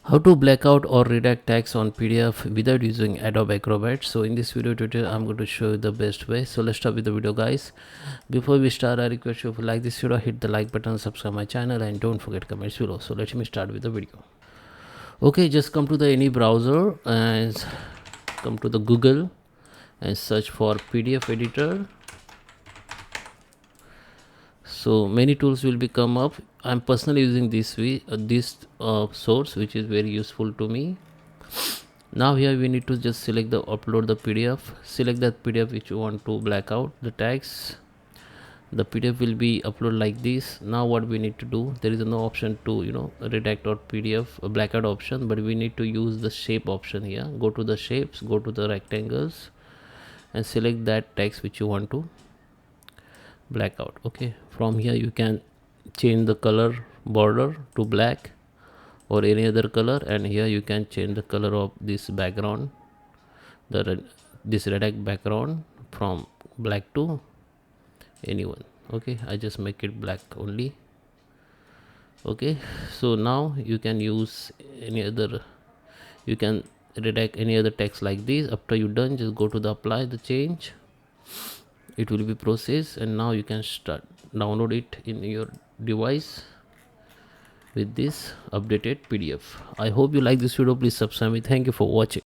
How to black out or redact text on PDF without using Adobe Acrobat. So in this video tutorial I'm going to show you the best way. So let's start with the video, guys. Before we start, I request you, if you like this video, hit the like button, subscribe my channel, and don't forget comments below. So let me start with the video. Okay, just come to the any browser and come to the Google and search for PDF editor. So many tools will be come up. I'm personally using this source, which is very useful to me. Now here we need to just select the upload the PDF. Select that PDF which you want to black out the text. The PDF will be uploaded like this. Now what we need to do, there is no option to redact or PDF blackout option, but we need to use the shape option here. Go to the shapes, go to the rectangles, and select that text which you want to blackout. Okay, from here you can change the color border to black or any other color, and here you can change the color of this background, this redact background from black to anyone. Okay, I just make it black only. Okay, so now you can use any other, you can redact any other text like this. After you done, just go to the apply the change, it will be processed, and now you can start download it in your device with this updated PDF. I hope you like this video. Please subscribe me. Thank you for watching.